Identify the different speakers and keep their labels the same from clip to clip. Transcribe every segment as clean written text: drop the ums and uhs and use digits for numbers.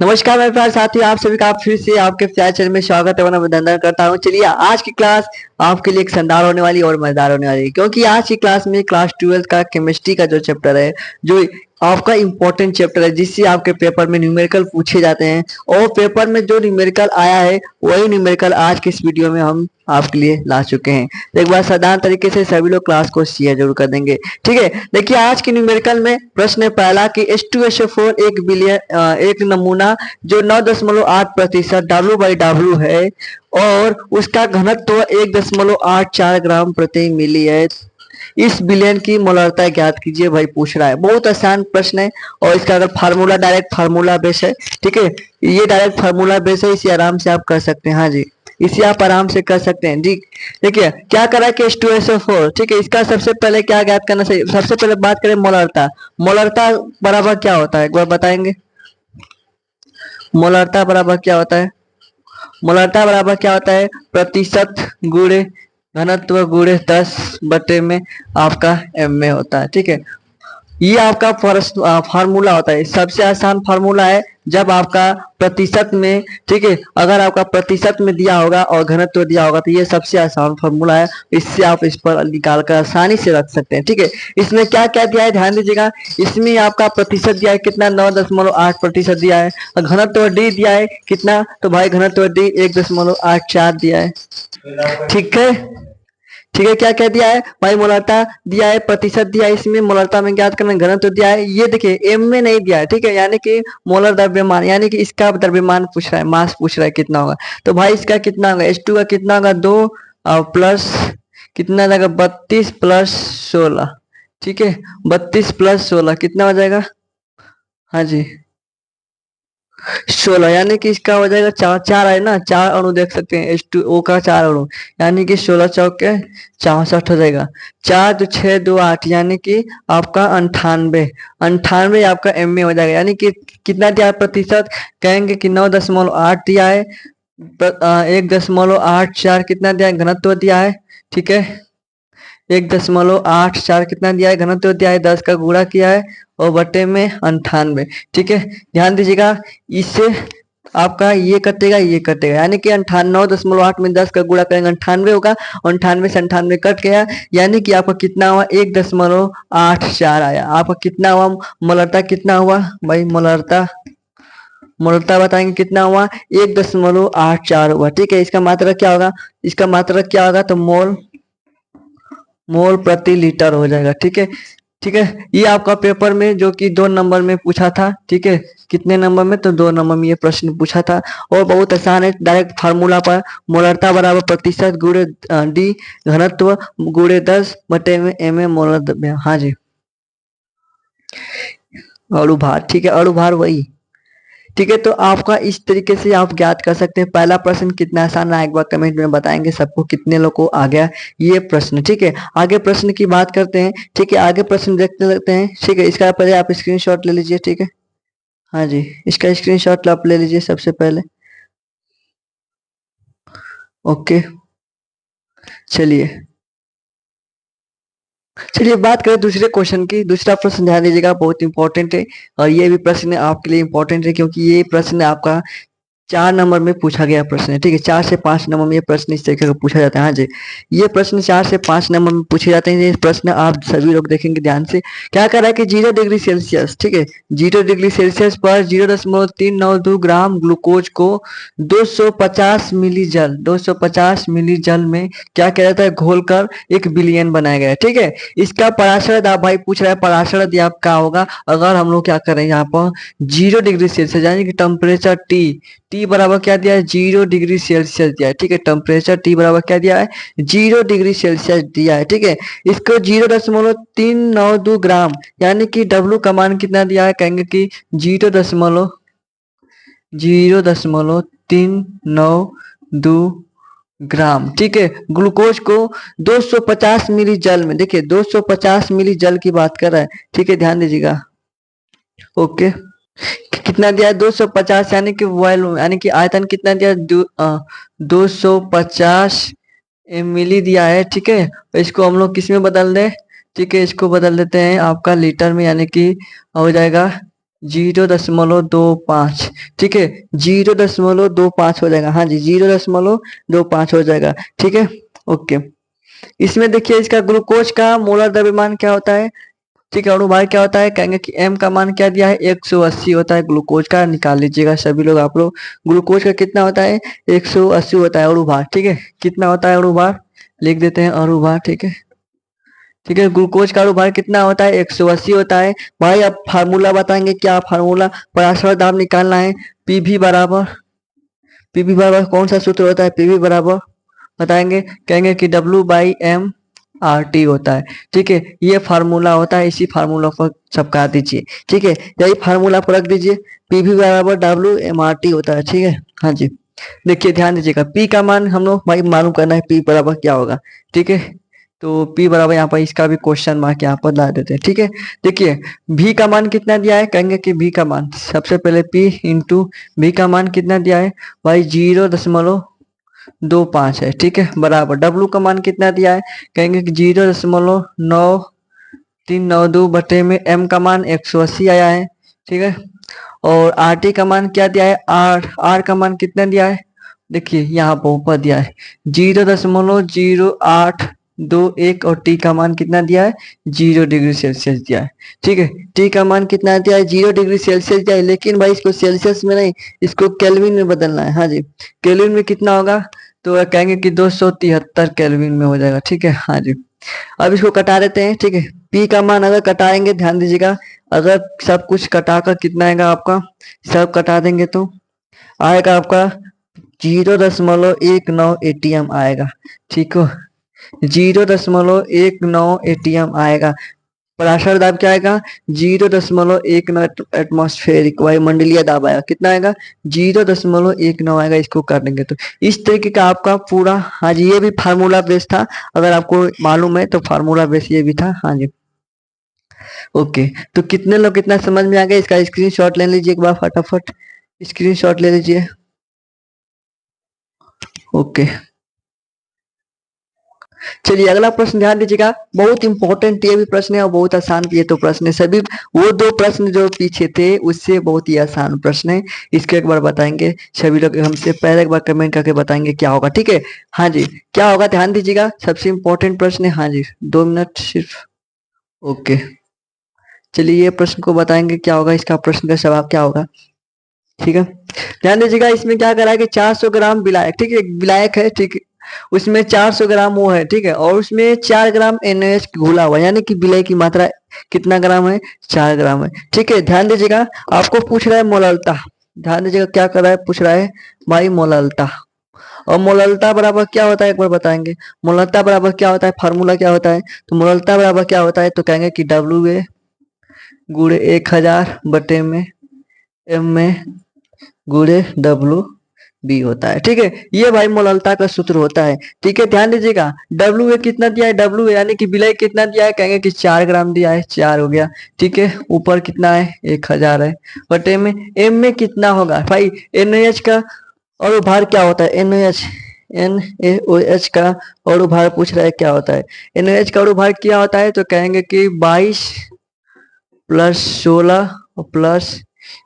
Speaker 1: नमस्कार मेरे प्यारे साथियों, आप सभी का फिर से आपके प्यारे चैनल में स्वागत है, अभिनंदन करता हूँ। चलिए आज की क्लास आपके लिए एक शानदार होने वाली और मजेदार होने वाली है, क्योंकि आज की क्लास में क्लास 12 का केमिस्ट्री का जो चैप्टर है, जो आपका इम्पोर्टेंट चैप्टर है, जिससे आपके पेपर में न्यूमेरिकल पूछे जाते हैं, और पेपर में जो न्यूमेरिकल आया है वही न्यूमेरिकल आज के इस वीडियो में हम आपके लिए ला चुके हैं। तो एक बार साधारण तरीके से सभी लोग क्लास को शेयर जरूर कर देंगे, ठीक है। देखिए आज के न्यूमेरिकल में प्रश्न है पहला कि H2SO4 एक नमूना जो 9.8% W/W है और उसका घनत्व 1.84 ग्राम प्रति मिली है। इस विलयन की मोलरता ज्ञात कीजिए, भाई पूछ रहा है। बहुत आसान प्रश्न है और इसका अगर फार्मूला डायरेक्ट फार्मूला बेस है, ठीक है, ये डायरेक्ट फार्मूला बेस है, इसे आराम से आप कर सकते हैं। हाँ जी, इसे आप आराम से कर सकते हैं जी। देखिए क्या करा कि H2SO4, ठीक है, इसका सबसे पहले क्या ज्ञात करना चाहिए। सबसे पहले बात करें मोलरता। मोलरता बराबर क्या होता है, एक बार बताएंगे। मोलरता बराबर क्या होता है? मोलरता बराबर क्या होता है? प्रतिशत गुणे घनत्व गुणे 10 में आपका एम में होता है, ठीक है। ये आपका फार्मूला होता है, सबसे आसान फार्मूला है जब आपका प्रतिशत में, ठीक है, अगर आपका प्रतिशत में दिया होगा और घनत्व दिया होगा तो ये सबसे आसान फार्मूला है। इससे आप इस पर निकाल कर आसानी से रख सकते हैं, ठीक है। इसमें क्या क्या दिया है ध्यान दीजिएगा। इसमें आपका प्रतिशत दिया है कितना, 9.8% दिया है, और घनत्व डी दिया है कितना, तो भाई घनत्व डी 1.84 दिया है, ठीक है। ठीक है, क्या क्या दिया है भाई? मोलरता दिया है, प्रतिशत दिया है, इसमें मोलरता में ज्ञात करना, घनत्व दिया है। ये देखिए एम में नहीं दिया है, ठीक है, यानी कि मोलर द्रव्यमान, यानी कि इसका द्रव्यमान पूछ रहा है, मास पूछ रहा है कितना होगा। तो भाई इसका कितना होगा, H2 का कितना होगा, 2 प्लस कितना जाएगा, 32 प्लस 16, ठीक है, 32 प्लस 16 कितना हो जाएगा, हाँ जी 16, यानी कि इसका हो जाएगा चार, चार है ना, चार अणु देख सकते हैं H2O का, चार अणु, यानी कि 16 चौके 64 हो जाएगा। 4 तो 6 2 8, यानी कि आपका 98, 98 आपका एम में हो जाएगा। यानी कि कितना दिया है प्रतिशत, कहेंगे कि 9.8 दिया है, 1.84 कितना दिया है, घनत्व दिया है, ठीक है। 1.84 कितना दिया है, घनत्व दिया है, 10 का गुणा किया है और बटे में 98, ठीक है। ध्यान दीजिएगा, इससे आपका ये कटेगा ये कटेगा, यानी कि 98.8 में 10 का गुणा करेंगे 98 होगा, 98 से 98 कट गया, यानी कि आपका कितना हुआ, 1.84 आया। आपका कितना हुआ, मोलरता कितना हुआ भाई, मोलरता मोलरता बताएंगे कितना हुआ, 1.84 हुआ, ठीक है। इसका मात्रक क्या होगा, इसका मात्रक क्या होगा, तो मोल प्रति लीटर हो जाएगा, ठीक है। ठीक है, ये आपका पेपर में जो कि 2 नंबर में पूछा था, ठीक है। कितने नंबर में, तो 2 नंबर में ये प्रश्न पूछा था, और बहुत आसान है, डायरेक्ट फार्मूला पर मोलरता बराबर प्रतिशत गुणे डी घनत्व गुणे 10 बटे में एम ए मोलर द्रव्य, हाँ जी। अणुभार, ठीक है, अणुभार वही, ठीक है। तो आपका इस तरीके से आप ज्ञात कर सकते हैं। पहला प्रश्न कितना आसान रहा, एक बार कमेंट में बताएंगे सबको कितने लोग को आ गया ये प्रश्न, ठीक है। आगे प्रश्न की बात करते हैं, ठीक है, आगे प्रश्न देखते हैं, ठीक है। इसका पहले आप स्क्रीनशॉट ले लीजिए, ठीक है, हाँ जी, इसका स्क्रीनशॉट आप ले लीजिए सबसे पहले, ओके। चलिए चलिए बात करें दूसरे क्वेश्चन की। दूसरा प्रश्न ध्यान दीजिएगा, बहुत इंपॉर्टेंट है, और ये भी प्रश्न आपके लिए इंपॉर्टेंट है, क्योंकि ये प्रश्न आपका 4 नंबर में पूछा गया प्रश्न है, ठीक है। 4 से 5 नंबर में ये प्रश्न इस तरीके का पूछा जाता है, हाँ जी। ये प्रश्न 4 से 5 नंबर में पूछे जाते हैं। ये प्रश्न आप सभी लोग देखेंगे ध्यान से। क्या कर रहा है कि 0 डिग्री सेल्सियस, ठीक है, 0 डिग्री सेल्सियस पर 0.392 ग्राम ग्लूकोज को 250 मिली जल 250 मिली जल में क्या किया जाता है, घोलकर एक विलयन बनाया गया है, ठीक है। इसका पराशर दाब भाई पूछ रहा है, पराशर दाब क्या होगा अगर हम लोग क्या करें यहाँ पर 0 डिग्री सेल्सियस, यानी कि टेम्परेचर टी बराबर क्या दिया है, 0 डिग्री सेल्सियस दिया है, ठीक है। टेम्परेचर टी बराबर क्या दिया है, 0 डिग्री सेल्सियस दिया है, ठीक है। इसको 0.392 ग्राम, यानी कि डब्ल्यू का मान कितना दिया है, कहेंगे कि 0.392 ग्राम, ठीक है। ग्लूकोज को 250 मिली जल में, देखिए 250 मिली जल की बात कर रहा है, ठीक है, ध्यान दीजिएगा, ओके। कितना दिया है, 250, यानी कि वॉल्यूम, यानी कि आयतन कितना दिया, 250 मिली दिया है, ठीक है। इसको हम लोग किस में बदल दें, ठीक है, इसको बदल देते हैं आपका लीटर में, यानी कि हो जाएगा 0.25, ठीक है, 0.25 हो जाएगा। हाँ जी, 0.25 हो जाएगा, ठीक है। ओके, इसमें देखिए इसका ग्लूकोज का मोलर द्रव्यमान क्या होता है, ठीक है, अणुभार क्या होता है, कहेंगे कि m का मान क्या दिया है 180 होता है, ग्लूकोज का निकाल लीजिएगा सभी लोग आप लोग। ग्लूकोज का कितना होता है 180 होता है अणुभार, ठीक है, कितना होता है अणुभार, लिख देते हैं अणुभार, ठीक है, ठीक है, ग्लूकोज का अणुभार कितना होता है 180 होता है। भाई अब फार्मूला बताएंगे, क्या फार्मूला, पराशर दाब निकालना है, पीवी बराबर, पीवी बराबर कौन सा सूत्र होता है, पीवी बराबर बताएंगे, कहेंगे कि W/m/R/T होता है, ठीक है, ये फार्मूला होता है, इसी फार्मूला पर चिपका दीजिए, ठीक है, यही फार्मूला पर रख दीजिए, पीवी बराबर W/m/R/T होता है, ठीक है। हाँ जी, देखिए ध्यान दीजिएगा, पी का मान हम लोग भाई मालूम करना है, पी बराबर क्या होगा, ठीक है, तो पी बराबर यहाँ पर इसका भी क्वेश्चन मार्क यहाँ पर ला देते हैं, ठीक है। देखिए भी का मान कितना दिया है, कहेंगे कि भी का मान सबसे पहले पी इंटू भी का मान कितना दिया है भाई 0.25 है, ठीक है, बराबर डब्लू का मान कितना दिया है, कहेंगे कि 0.9392 बटे में एम का मान 180 आया है, ठीक है, और आर टी का मान क्या दिया है, आर का मान कितना दिया है, देखिए यहाँ पर ऊपर दिया है 0.0821 और टी का मान कितना दिया है 0 डिग्री सेल्सियस दिया है, ठीक है, टी का मान कितना दिया है 0 डिग्री सेल्सियस दिया है, लेकिन भाई इसको सेल्सियस में नहीं, इसको केल्विन में बदलना है। हाँ जी, केल्विन में कितना होगा, तो कहेंगे कि 273 केल्विन में हो जाएगा, ठीक है। हाँ जी, अब इसको कटा देते हैं, ठीक है, पी का मान अगर कटाएंगे ध्यान दीजिएगा, अगर सब कुछ कटाकर कितना आएगा आपका, सब कटा देंगे तो आएगा आपका 0.19 आएगा, ठीक हो, 0.19 आएगा। पराशर दाब क्या आएगा 0.19 एटमॉस्फेरिक वायुमंडलीय दाब आएगा, कितना आएगा 0.19 आएगा। इसको कर देंगे तो इस तरीके का आपका पूरा, हाँ जी, ये भी फार्मूला बेस था, अगर आपको मालूम है तो फार्मूला बेस ये भी था। हाँ जी, ओके, तो कितने लोग कितना समझ में आ गया, इसका स्क्रीनशॉट ले लीजिए एक बार, फटाफट स्क्रीनशॉट ले लीजिए। ओके, चलिए अगला प्रश्न ध्यान दीजिएगा, बहुत इंपॉर्टेंट ये भी प्रश्न है और बहुत आसान भी ये तो प्रश्न है, सभी वो दो प्रश्न जो पीछे थे उससे बहुत ही आसान प्रश्न है, इसको एक बार बताएंगे सभी लोग हमसे, पहले एक बार कमेंट करके बताएंगे क्या होगा, ठीक है। हाँ जी, क्या होगा ध्यान दीजिएगा, सबसे इंपॉर्टेंट प्रश्न है। हाँ जी, 2 मिनट सिर्फ। ओके, चलिए ये प्रश्न को बताएंगे क्या होगा, इसका प्रश्न का जवाब क्या होगा, ठीक है। ध्यान दीजिएगा, इसमें क्या करा है कि 400 ग्राम विलायक, ठीक है, विलायक है, ठीक है, उसमें 400 ग्राम वो है, ठीक है, और उसमें 4 ग्राम NaOH घुला हुआ, यानी कि विलय की मात्रा कितना ग्राम है 4 ग्राम है, ठीक है। ध्यान दीजिएगा, आपको पूछ रहा है मोललता, ध्यान दीजिएगा क्या कर रहा है, पूछ रहा है भाई मोललता, और मोललता बराबर क्या होता है एक बार बताएंगे, मोललता बराबर क्या होता है, फार्मूला क्या होता है, तो मोललता बराबर क्या होता है, तो कहेंगे कि WA गुणे 1000 बटे में M में गुणे WB होता है, ठीक है, ये भाई मोललता का सूत्र होता है, ठीक है। ध्यान दीजिएगा, WA कितना दिया है, WA यानी कि विलय कितना दिया है, कहेंगे कि 4 ग्राम दिया है, 4 हो गया, ठीक है, ऊपर कितना है 1000 है, बटे में M में कितना होगा भाई, NaOH का और भार क्या होता है, NaOH का और भार पूछ रहा है क्या होता है, NaOH का और भार क्या होता है, तो कहेंगे कि 22 प्लस 16 प्लस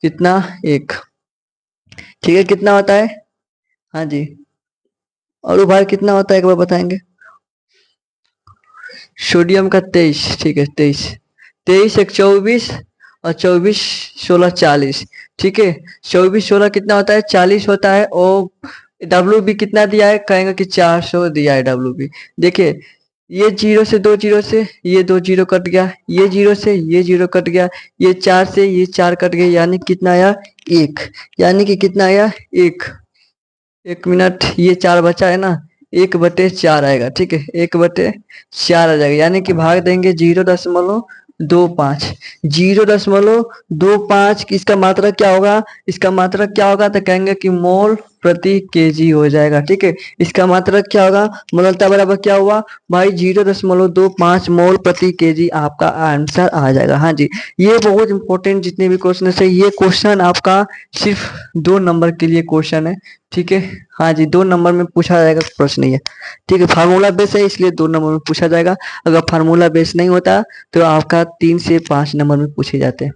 Speaker 1: कितना 1, ठीक है, कितना होता है, हाँ जी, और भार कितना होता है एक बार बताएंगे, सोडियम का 23, ठीक है, 23 23 एक 24 और 24 16 40, ठीक है, 24 16 कितना होता है 40 होता है, और WB कितना दिया है, कहेंगे कि 400 दिया है WB। देखिए ये 0 से 2 0 से ये 2 0 कट गया, ये 0 से ये 0 कट गया, ये 4 से ये 4 कट गया, यानी कितना आया 1, यानी कि कितना आया 1, 1 मिनट, ये 4 बचा है ना, 1/4 आएगा, ठीक है, 1/4 आ जाएगा, यानी कि भाग देंगे 0.25, 0.25, इसका मात्रक क्या होगा, इसका मात्रक क्या होगा, तो कहेंगे कि मोल प्रति केजी हो जाएगा, ठीक है, इसका मात्रक क्या होगा, मोललता बराबर क्या हुआ भाई 0.25 मोल प्रति केजी, आपका आंसर आ जाएगा। हाँ जी, ये बहुत इंपॉर्टेंट जितने भी क्वेश्चन है, ये क्वेश्चन आपका सिर्फ 2 नंबर के लिए क्वेश्चन है, ठीक है। हाँ जी, 2 नंबर में पूछा जाएगा प्रश्न ये, ठीक है, फार्मूला बेस है इसलिए 2 नंबर में पूछा जाएगा, अगर फार्मूला बेस नहीं होता तो आपका 3 से 5 नंबर में पूछे जाते हैं।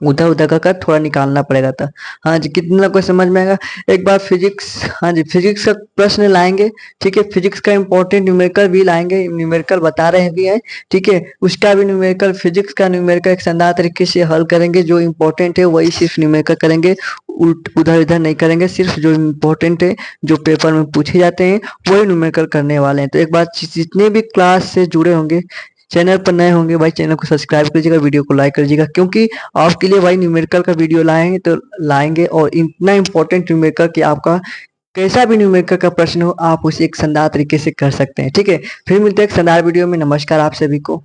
Speaker 1: उधर उधर कर थोड़ा निकालना पड़ेगा था। हाँ जी, कितना को समझ में आएगा। एक बार फिजिक्स, हाँ जी, फिजिक्स का प्रश्न लाएंगे, ठीक है। फिजिक्स का इंपॉर्टेंट न्यूमेरिकल भी लाएंगे, न्यूमेरिकल बता रहे भी हैं, ठीक है। उसका भी न्यूमेरिकल, फिजिक्स का न्यूमेरिकल एक शानदार तरीके से हल करेंगे। जो इंपॉर्टेंट है वही सिर्फ न्यूमेरिकल करेंगे, उधर इधर नहीं करेंगे। सिर्फ जो इंपॉर्टेंट है, जो पेपर में पूछे जाते हैं, वही न्यूमेरिकल करने वाले हैं। तो एक बार जितने भी क्लास से जुड़े होंगे, चैनल पर नए होंगे भाई, चैनल को सब्सक्राइब कीजिएगा, वीडियो को लाइक कीजिएगा, क्योंकि आपके लिए भाई न्यूमेरिकल का वीडियो लाएंगे तो लाएंगे, और इतना इंपॉर्टेंट न्यूमेरिकल कि आपका कैसा भी न्यूमेरिकल का प्रश्न हो, आप उसे एक शानदार तरीके से कर सकते हैं, ठीक है। फिर मिलते हैं एक शानदार वीडियो में। नमस्कार आप सभी को।